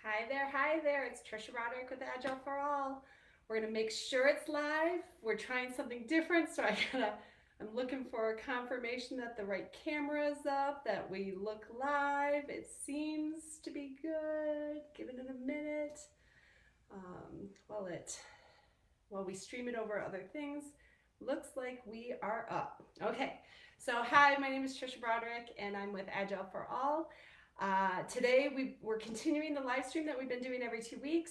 Hi there. It's Tricia Broderick with Agile for All. We're gonna make sure it's live. We're trying something different, so I'm looking for a confirmation that the right camera is up, that we look live. It seems to be good. Giving it a minute. Um, while it while we stream it over other things, looks like we are up. Okay, so hi, my name is Tricia Broderick, and I'm with Agile for All. Today we're continuing the live stream that we've been doing every 2 weeks.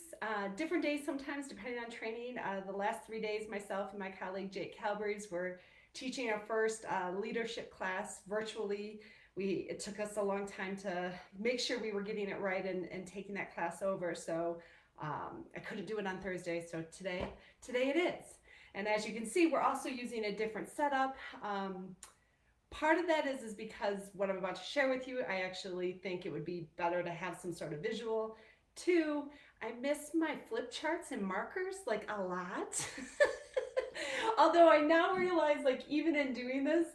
Different days sometimes depending on training. The last 3 days, myself and my colleague Jake Calabrese were teaching our first leadership class virtually. It took us a long time to make sure we were getting it right and taking that class over. So I couldn't do it on Thursday, so today it is. And as you can see, we're also using a different setup. Part of that is because what I'm about to share with you, I actually think it would be better to have some sort of visual. Two, I miss my flip charts and markers like a lot. Although I now realize, like, even in doing this,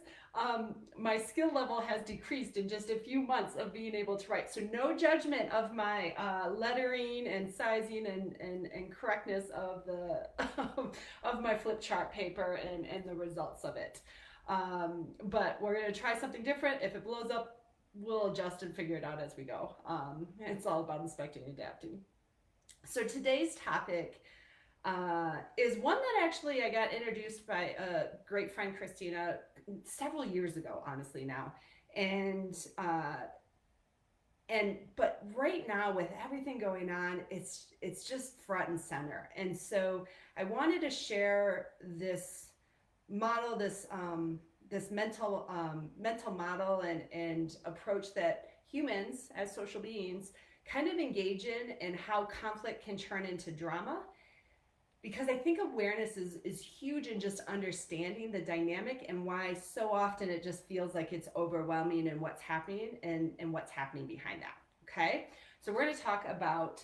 my skill level has decreased in just a few months of being able to write. So no judgment of my lettering and sizing and correctness of the of my flip chart paper and the results of it. But we're going to try something different. If it blows up, we'll adjust and figure it out as we go. It's all about inspecting and adapting. So today's topic is one that actually I got introduced by a great friend, Christina, several years ago, honestly now. But right now with everything going on, it's just front and center. And so I wanted to share this model, this mental model and approach that humans as social beings kind of engage in, and how conflict can turn into drama. Because I think awareness is huge in just understanding the dynamic and why so often it just feels like it's overwhelming in what's happening and what's happening behind that. Okay, so we're going to talk about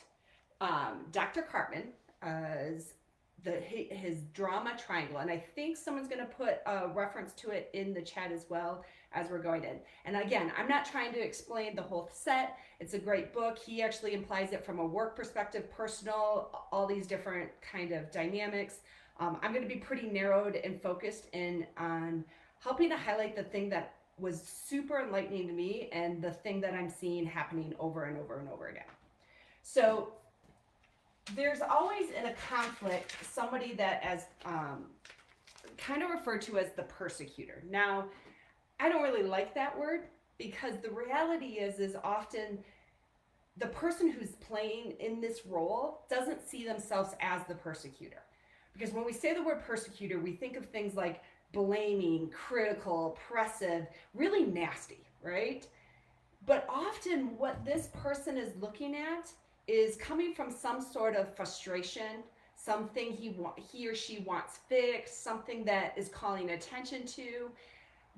Dr. Cartman as his drama triangle, and I think someone's going to put a reference to it in the chat as well as we're going in. And again, I'm not trying to explain the whole set. It's a great book. He actually implies it from a work perspective, personal, all these different kind of dynamics. I'm going to be pretty narrowed and focused in on helping to highlight the thing that was super enlightening to me and the thing that I'm seeing happening over and over and over again. So there's always in a conflict somebody that is kind of referred to as the persecutor. Now, I don't really like that word, because the reality is often the person who's playing in this role doesn't see themselves as the persecutor. Because when we say the word persecutor, we think of things like blaming, critical, oppressive, really nasty, right? But often what this person is looking at is coming from some sort of frustration, something he or she wants fixed, something that is calling attention to.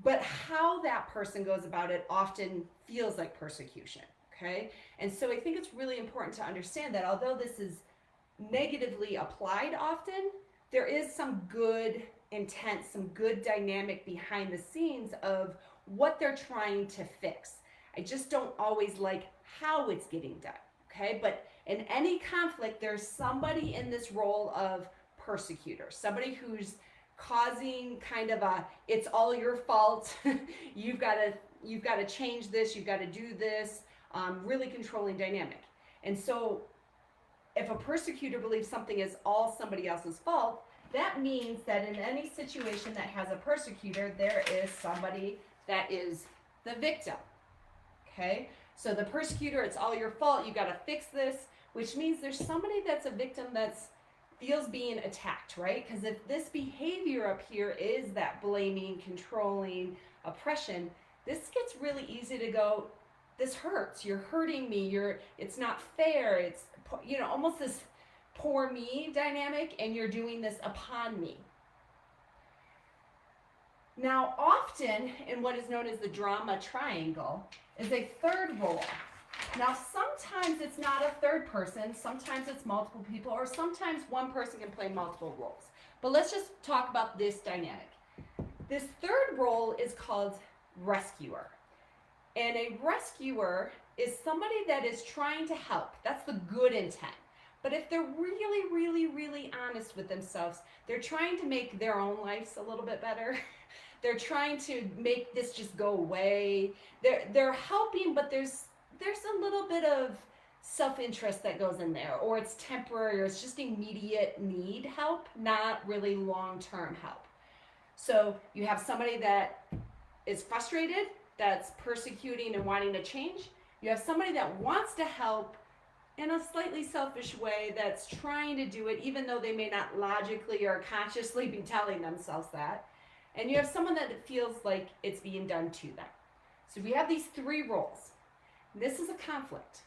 But how that person goes about it often feels like persecution, okay? And so I think it's really important to understand that although this is negatively applied often, there is some good intent, some good dynamic behind the scenes of what they're trying to fix. I just don't always like how it's getting done. Okay, but in any conflict, there's somebody in this role of persecutor, somebody who's causing kind of a, it's all your fault. you've got to change this. You've got to do this. Really controlling dynamic. And so, if a persecutor believes something is all somebody else's fault, that means that in any situation that has a persecutor, there is somebody that is the victim. Okay. So the persecutor, it's all your fault, you got to fix this, which means there's somebody that's a victim that's feels being attacked, right? Because if this behavior up here is that blaming, controlling, oppression, this gets really easy to go, this hurts, you're hurting me, it's not fair, it's, almost this poor me dynamic, and you're doing this upon me. Now, often in what is known as the drama triangle is a third role. Now, sometimes it's not a third person, sometimes it's multiple people, or sometimes one person can play multiple roles. But let's just talk about this dynamic. This third role is called rescuer. And a rescuer is somebody that is trying to help. That's the good intent. But if they're really, really, really honest with themselves, they're trying to make their own lives a little bit better. They're trying to make this just go away. They're helping, but there's a little bit of self-interest that goes in there, or it's temporary, or it's just immediate need help, not really long-term help. So you have somebody that is frustrated, that's persecuting and wanting to change. You have somebody that wants to help in a slightly selfish way, that's trying to do it even though they may not logically or consciously be telling themselves that. And you have someone that feels like it's being done to them. So we have these three roles. This is a conflict.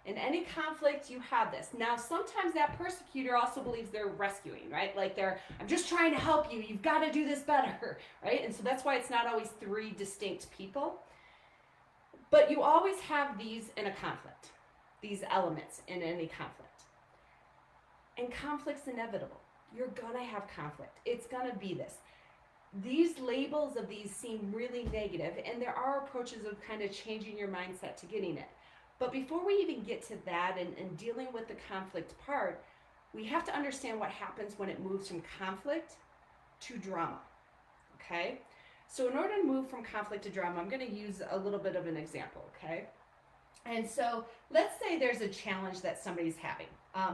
In any conflict, you have this. Now, sometimes that persecutor also believes they're rescuing, right? Like I'm just trying to help you. You've got to do this better, right? And so that's why it's not always three distinct people. But you always have these in a conflict, these elements in any conflict. And conflict's inevitable. You're gonna have conflict. It's gonna be this. These labels of these seem really negative, and there are approaches of kind of changing your mindset to getting it. But before we even get to that and dealing with the conflict part, we have to understand what happens when it moves from conflict to drama, okay? So in order to move from conflict to drama, I'm going to use a little bit of an example, okay? And so let's say there's a challenge that somebody's having.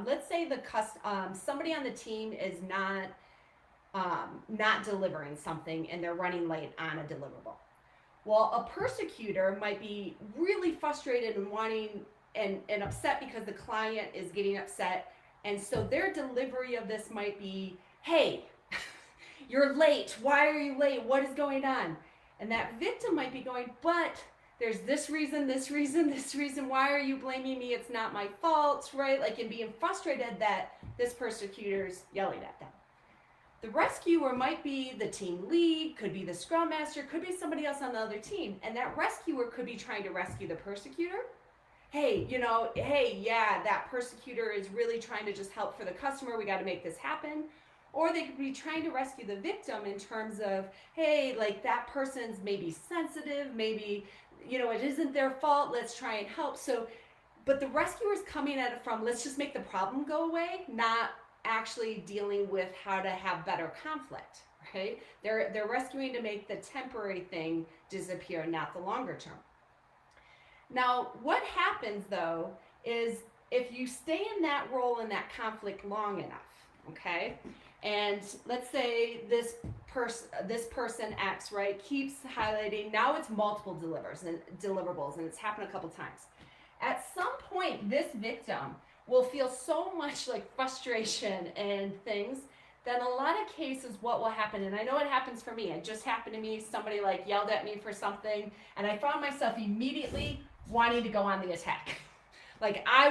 Let's say somebody on the team is not delivering something and they're running late on a deliverable. Well, a persecutor might be really frustrated and wanting and upset because the client is getting upset. And so their delivery of this might be, hey, you're late. Why are you late? What is going on? And that victim might be going, but there's this reason, this reason, this reason. Why are you blaming me? It's not my fault, right? Like, and being frustrated that this persecutor's yelling at them. The rescuer might be the team lead, could be the scrum master, could be somebody else on the other team. And that rescuer could be trying to rescue the persecutor. Hey, that persecutor is really trying to just help for the customer. We got to make this happen. Or they could be trying to rescue the victim in terms of, hey, like that person's maybe sensitive, maybe, it isn't their fault. Let's try and help. So, but the rescuer's coming at it from, let's just make the problem go away, not actually dealing with how to have better conflict, right? They're rescuing to make the temporary thing disappear, not the longer term. Now, what happens though is if you stay in that role in that conflict long enough, okay? And let's say this person X, right, keeps highlighting, now it's multiple deliverables, and it's happened a couple times. At some point, this victim will feel so much like frustration and things that in a lot of cases what will happen, and I know it happens for me, it just happened to me, somebody like yelled at me for something, and I found myself immediately wanting to go on the attack. Like I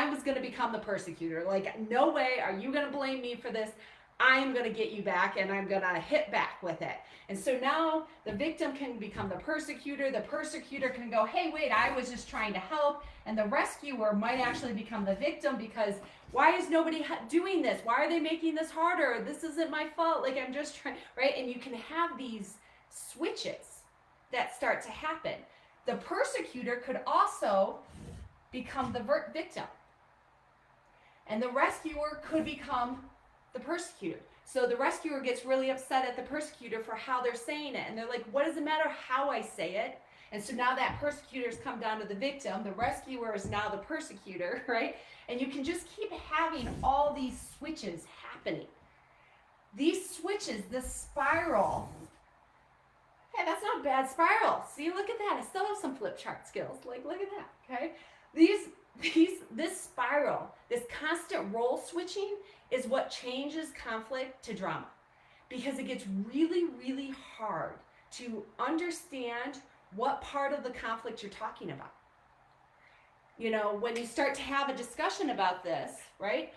was going to become the persecutor. Like, no way are you going to blame me for this. I'm going to get you back, and I'm going to hit back with it. And so now the victim can become the persecutor. The persecutor can go, hey, wait, I was just trying to help. And the rescuer might actually become the victim because why is nobody doing this? Why are they making this harder? This isn't my fault. Like, I'm just trying, right? And you can have these switches that start to happen. The persecutor could also become the victim. And the rescuer could become the persecutor. So the rescuer gets really upset at the persecutor for how they're saying it. And they're like, what does it matter how I say it? And so now that persecutor's come down to the victim. The rescuer is now the persecutor, right? And you can just keep having all these switches happening. These switches, this spiral. Hey, that's not a bad spiral. See, look at that. I still have some flip chart skills. Like, look at that, okay? This spiral, this constant role switching is what changes conflict to drama, because it gets really, really hard to understand what part of the conflict you're talking about. When you start to have a discussion about this, right?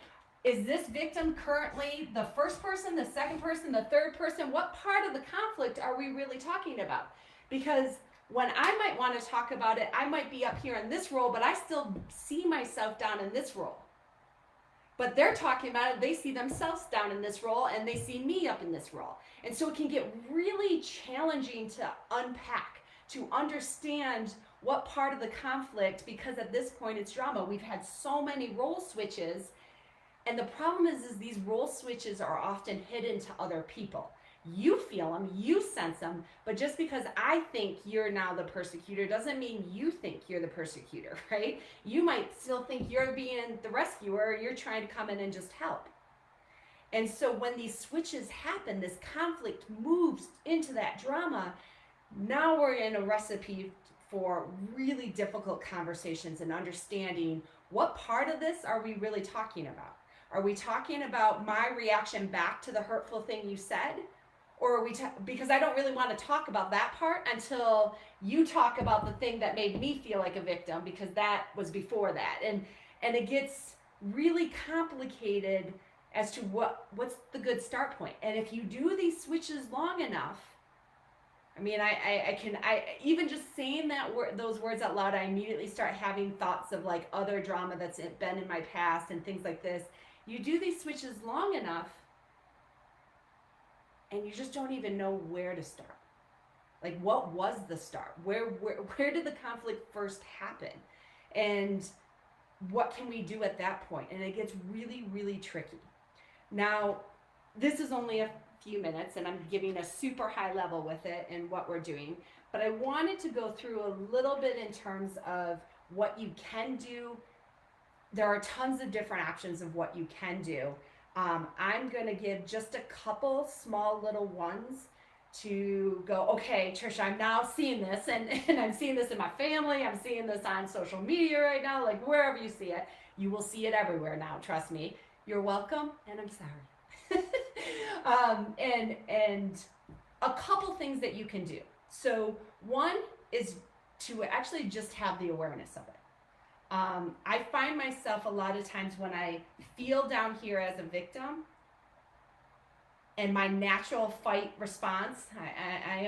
Is this victim currently the first person, the second person, the third person? What part of the conflict are we really talking about? Because when I might want to talk about it, I might be up here in this role, but I still see myself down in this role. But they're talking about it, they see themselves down in this role, and they see me up in this role. And so it can get really challenging to unpack, to understand what part of the conflict, because at this point it's drama. We've had so many role switches, and the problem is these role switches are often hidden to other people. You feel them, you sense them, but just because I think you're now the persecutor doesn't mean you think you're the persecutor, right? You might still think you're being the rescuer, you're trying to come in and just help. And so when these switches happen, this conflict moves into that drama. Now we're in a recipe for really difficult conversations and understanding what part of this are we really talking about. Are we talking about my reaction back to the hurtful thing you said? Or are we, because I don't really want to talk about that part until you talk about the thing that made me feel like a victim, because that was before that. And it gets really complicated as to what's the good start point. And if you do these switches long enough, I mean, I even just saying those words out loud, I immediately start having thoughts of like other drama that's been in my past and things like this. You do these switches long enough, and you just don't even know where to start. Like, what was the start? Where did the conflict first happen? And what can we do at that point? And it gets really, really tricky. Now, this is only a few minutes, and I'm giving a super high level with it and what we're doing. But I wanted to go through a little bit in terms of what you can do. There are tons of different options of what you can do. I'm going to give just a couple small little ones to go, okay, Tricia, I'm now seeing this, and I'm seeing this in my family. I'm seeing this on social media right now, like wherever you see it. You will see it everywhere now, trust me. You're welcome, and I'm sorry. And a couple things that you can do. So one is to actually just have the awareness of it. I find myself a lot of times when I feel down here as a victim, and my natural fight response, I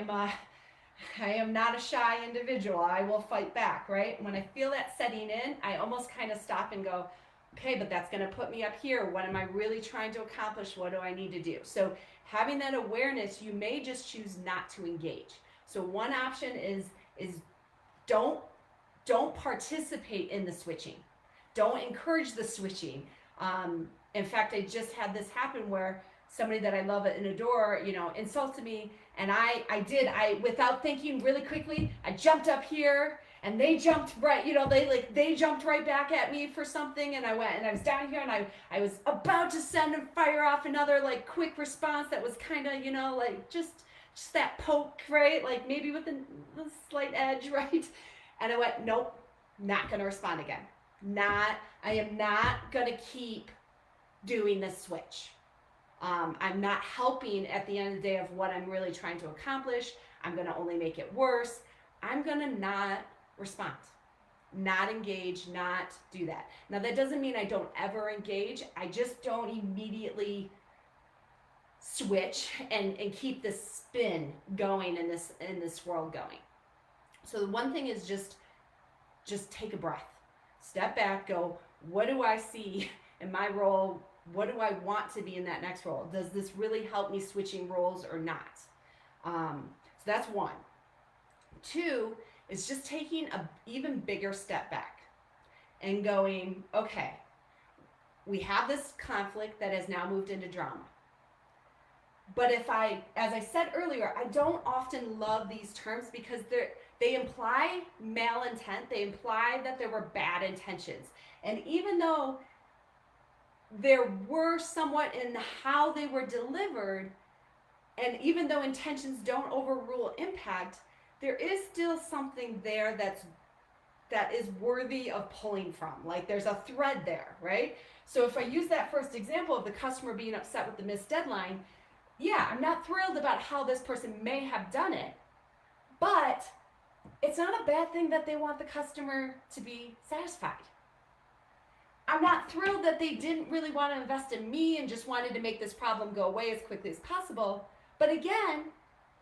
am not a shy individual. I will fight back, right? When I feel that setting in, I almost kind of stop and go, okay, but that's going to put me up here. What am I really trying to accomplish? What do I need to do? So having that awareness, you may just choose not to engage. So one option is don't participate in the switching. Don't encourage the switching. In fact, I just had this happen where somebody that I love and adore, insulted me, and I without thinking really quickly, I jumped up here, and they jumped right, they jumped right back at me for something, and I was down here, and I was about to send and fire off another like quick response that was kind of, like just that poke, right? Like maybe with a slight edge, right? And I went, nope, not going to respond again. I am not going to keep doing this switch. I'm not helping at the end of the day of what I'm really trying to accomplish. I'm going to only make it worse. I'm going to not respond, not engage, not do that. Now, that doesn't mean I don't ever engage. I just don't immediately switch and keep this spin going in this world going. So the one thing is just take a breath, step back, go, what do I see in my role? What do I want to be in that next role? Does this really help me switching roles or not? So that's one. Two is just taking an even bigger step back and going, okay, we have this conflict that has now moved into drama. But as I said earlier, I don't often love these terms because they imply malintent. They imply that there were bad intentions. And even though there were somewhat in how they were delivered, and even though intentions don't overrule impact, there is still something there that is worthy of pulling from. Like there's a thread there, right? So if I use that first example of the customer being upset with the missed deadline, yeah, I'm not thrilled about how this person may have done it, but it's not a bad thing that they want the customer to be satisfied. I'm not thrilled that they didn't really want to invest in me and just wanted to make this problem go away as quickly as possible. But again,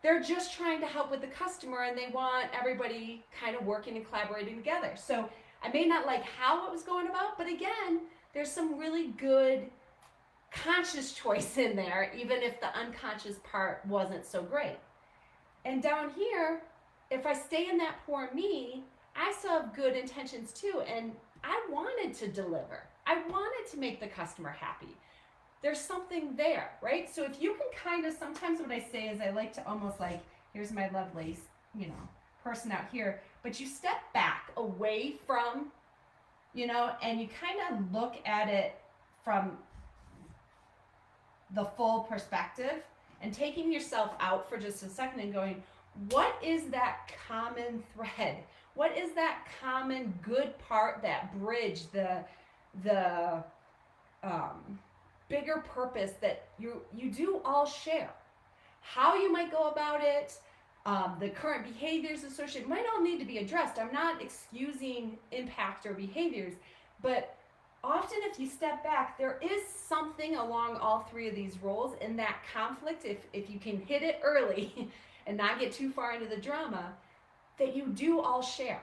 they're just trying to help with the customer, and they want everybody kind of working and collaborating together. So I may not like how it was going about, but again, there's some really good conscious choice in there, even if the unconscious part wasn't so great. And down here, if I stay in that poor me, I still have good intentions too, and I wanted to deliver. I wanted to make the customer happy. There's something there, right? So if you can kind of, sometimes what I say is I like to almost like, here's my lovely, person out here, but you step back away from, and you kind of look at it from the full perspective and taking yourself out for just a second and going, what is that common thread? What is that common good part, that bridge, the bigger purpose that you do all share? How you might go about it, the current behaviors associated might all need to be addressed. I'm not excusing impact or behaviors, but often if you step back, there is something along all three of these roles in that conflict, if you can hit it early and not get too far into the drama, that you do all share.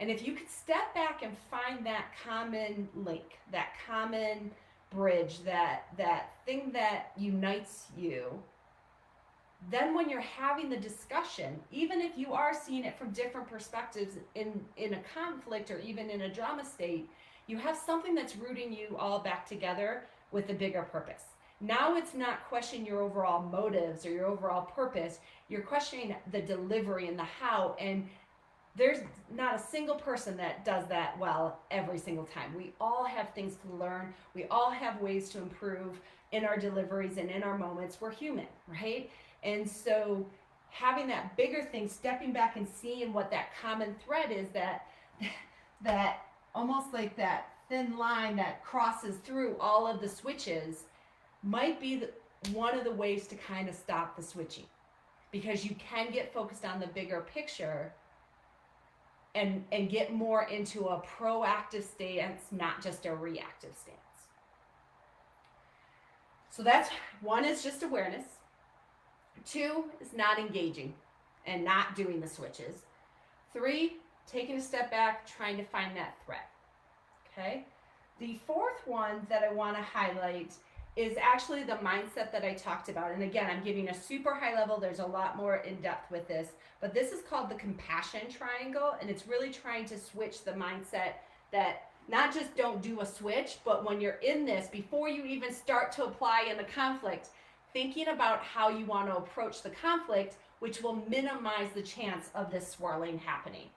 And if you could step back and find that common link, that common bridge, that thing that unites you, then when you're having the discussion, even if you are seeing it from different perspectives in a conflict or even in a drama state, you have something that's rooting you all back together with a bigger purpose. Now it's not questioning your overall motives or your overall purpose. You're questioning the delivery and the how, and there's not a single person that does that well every single time. We all have things to learn. We all have ways to improve in our deliveries and in our moments. We're human, right? And so having that bigger thing, stepping back and seeing what that common thread is, that almost like that thin line that crosses through all of the switches, might be one of the ways to kind of stop the switching, because you can get focused on the bigger picture and get more into a proactive stance, not just a reactive stance. So that's one, is just awareness. 2 is not engaging and not doing the switches. 3, taking a step back, trying to find that thread. Okay? The 4th one that I want to highlight is actually the mindset that I talked about. And again, I'm giving a super high level. There's a lot more in depth with this, but this is called the compassion triangle, and it's really trying to switch the mindset that not just don't do a switch, but when you're in this, before you even start to apply in the conflict, thinking about how you want to approach the conflict, which will minimize the chance of this swirling happening.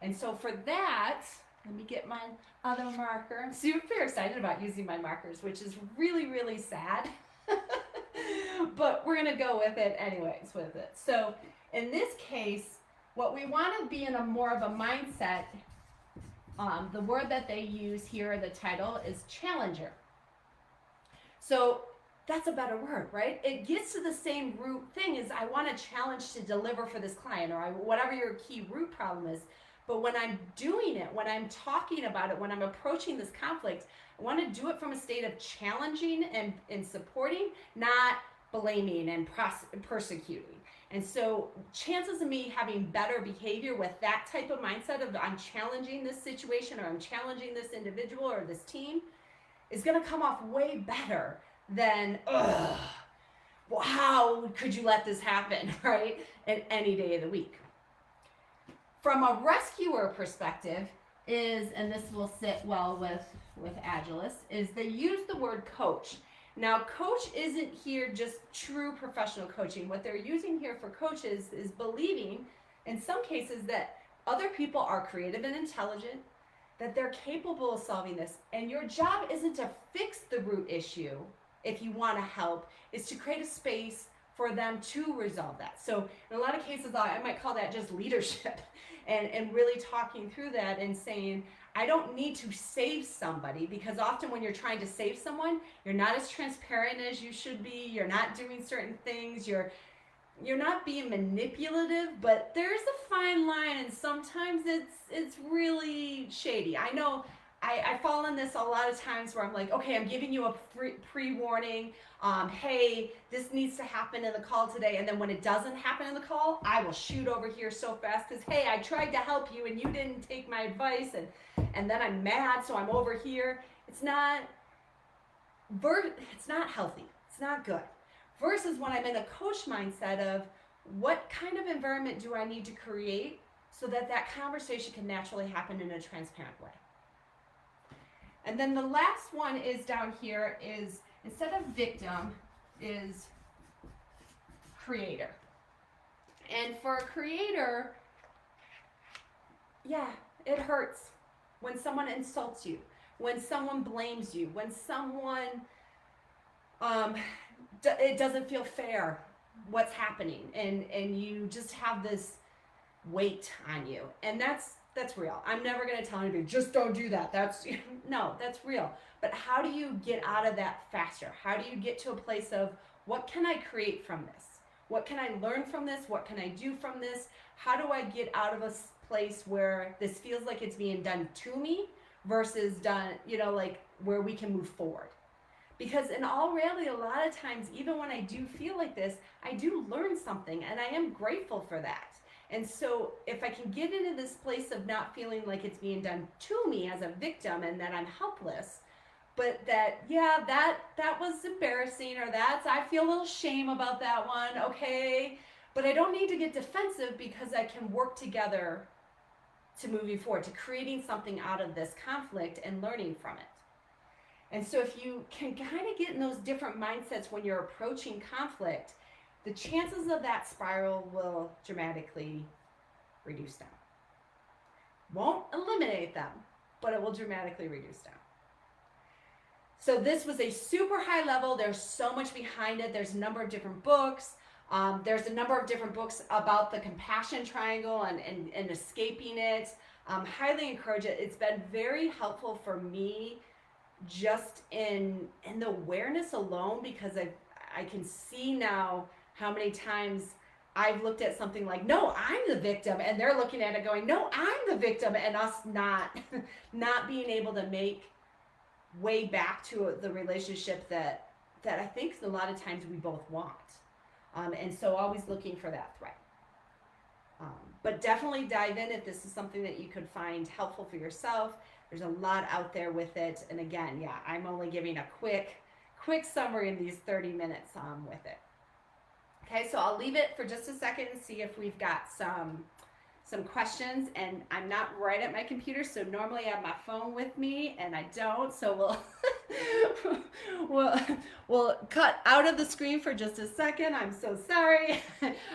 And so for that, let me get my other marker. I'm super excited about using my markers, which is really, really sad. But we're going to go with it anyways with it. So in this case, what we want to be in a more of a mindset, the word that they use here, the title, is challenger. So that's a better word, right? It gets to the same root thing as I want to challenge to deliver for this client, or whatever your key root problem is. But when I'm doing it, when I'm talking about it, when I'm approaching this conflict, I want to do it from a state of challenging and supporting, not blaming and persecuting. And so chances of me having better behavior with that type of mindset of I'm challenging this situation, or I'm challenging this individual or this team, is going to come off way better than, well, how could you let this happen, right? And any day of the week. From a rescuer perspective is, and this will sit well with Agilists, is they use the word coach. Now, coach isn't here just true professional coaching. What they're using here for coaches is believing, in some cases, that other people are creative and intelligent, that they're capable of solving this. And your job isn't to fix the root issue if you want to help, is to create a space for them to resolve that. So in a lot of cases, I might call that just leadership, and really talking through that and saying, I don't need to save somebody, because often when you're trying to save someone, you're not as transparent as you should be. You're not doing certain things. You're not being manipulative, but there's a fine line, and sometimes it's really shady. I know I fall in this a lot of times where I'm like, okay, I'm giving you a pre-warning. Hey, this needs to happen in the call today. And then when it doesn't happen in the call, I will shoot over here so fast because, hey, I tried to help you and you didn't take my advice. And then I'm mad, so I'm over here. It's not healthy. It's not good. Versus when I'm in a coach mindset of what kind of environment do I need to create so that that conversation can naturally happen in a transparent way. And then the last one is down here is, instead of victim, is creator. And for a creator, yeah, it hurts when someone insults you, when someone blames you, when someone, it doesn't feel fair what's happening, and you just have this weight on you. And that's real. I'm never going to tell anybody, just don't do that. No, that's real. But how do you get out of that faster? How do you get to a place of, what can I create from this? What can I learn from this? What can I do from this? How do I get out of a place where this feels like it's being done to me versus done, like where we can move forward? Because in all reality, a lot of times, even when I do feel like this, I do learn something, and I am grateful for that. And so if I can get into this place of not feeling like it's being done to me as a victim and that I'm helpless, but that, yeah, that was embarrassing, or I feel a little shame about that one, okay, but I don't need to get defensive, because I can work together to moving forward, to creating something out of this conflict and learning from it. And so if you can kind of get in those different mindsets when you're approaching conflict, the chances of that spiral will dramatically reduce down. Won't eliminate them, but it will dramatically reduce down. So this was a super high level. There's so much behind it. There's a number of different books. There's a number of different books about the compassion triangle and escaping it. Highly encourage it. It's been very helpful for me just in the awareness alone, because I can see now how many times I've looked at something like, no, I'm the victim, and they're looking at it going, no, I'm the victim, and us not being able to make way back to the relationship that I think a lot of times we both want. And so always looking for that thread. But definitely dive in if this is something that you could find helpful for yourself. There's a lot out there with it. And again, yeah, I'm only giving a quick summary in these 30 minutes with it. Okay, so I'll leave it for just a second and see if we've got some questions. And I'm not right at my computer, so normally I have my phone with me, and I don't. So we'll cut out of the screen for just a second. I'm so sorry.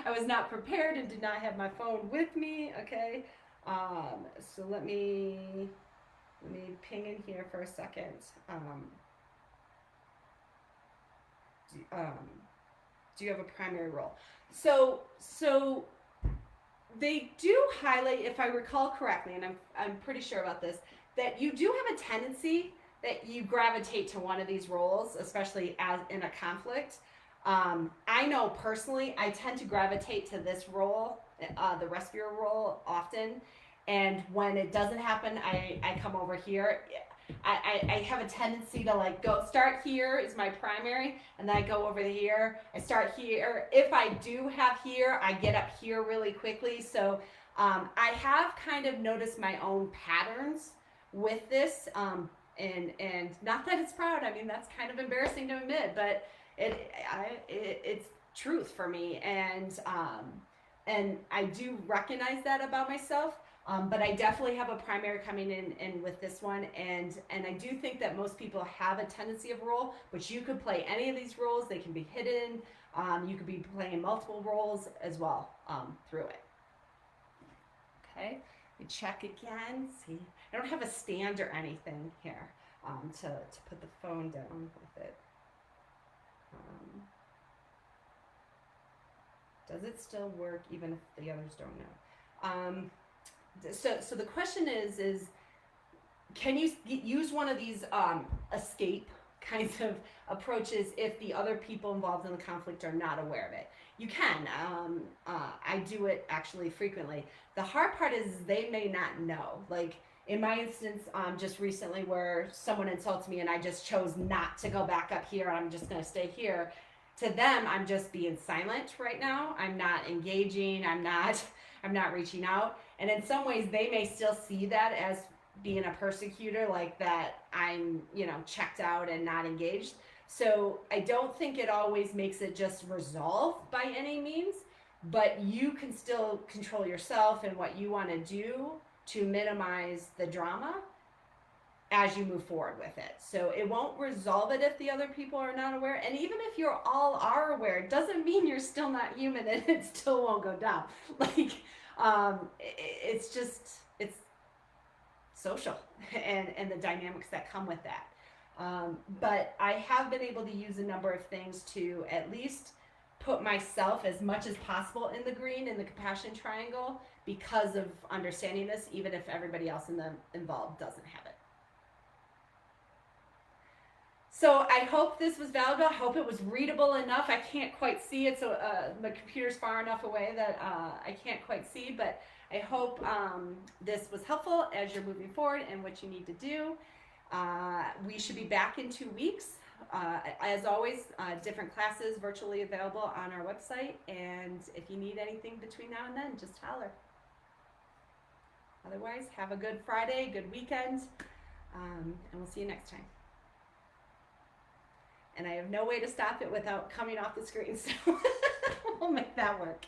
I was not prepared and did not have my phone with me. Okay, so let me ping in here for a second. Do you have a primary role? So they do highlight, if I recall correctly, and I'm pretty sure about this, that you do have a tendency that you gravitate to one of these roles, especially as in a conflict. I know personally, I tend to gravitate to this role, the rescuer role, often. And when it doesn't happen, I come over here. I have a tendency to go start here is my primary, and then I go over here. I start here. If I do have here, I get up here really quickly. So I have kind of noticed my own patterns with this, and not that it's proud. I mean, that's kind of embarrassing to admit, but it's truth for me, and I do recognize that about myself. But I definitely have a primary coming in with this one, and I do think that most people have a tendency of role, but you could play any of these roles. They can be hidden. You could be playing multiple roles as well through it. Okay, we check again. See, I don't have a stand or anything here to put the phone down with it. Does it still work even if the others don't know? So the question is can you use one of these escape kinds of approaches if the other people involved in the conflict are not aware of it? You can. I do it actually frequently. The hard part is they may not know. Like in my instance, just recently where someone insults me and I just chose not to go back up here, I'm just going to stay here. To them, I'm just being silent right now. I'm not engaging. I'm not reaching out. And in some ways, they may still see that as being a persecutor, like that I'm, checked out and not engaged. So I don't think it always makes it just resolve by any means. but you can still control yourself and what you want to do to minimize the drama as you move forward with it. So it won't resolve it if the other people are not aware. And even if you're all are aware, it doesn't mean you're still not human and it still won't go down. Like, it's just, it's social and the dynamics that come with that. But I have been able to use a number of things to at least put myself as much as possible in the green in the compassion triangle because of understanding this, even if everybody else involved doesn't have it. So I hope this was valuable. I hope it was readable enough. I can't quite see it, so the computer's far enough away that I can't quite see, but I hope this was helpful as you're moving forward and what you need to do. We should be back in 2 weeks. As always, different classes virtually available on our website, and if you need anything between now and then, just holler. Otherwise, have a good Friday, good weekend, and we'll see you next time. And I have no way to stop it without coming off the screen, so we'll make that work.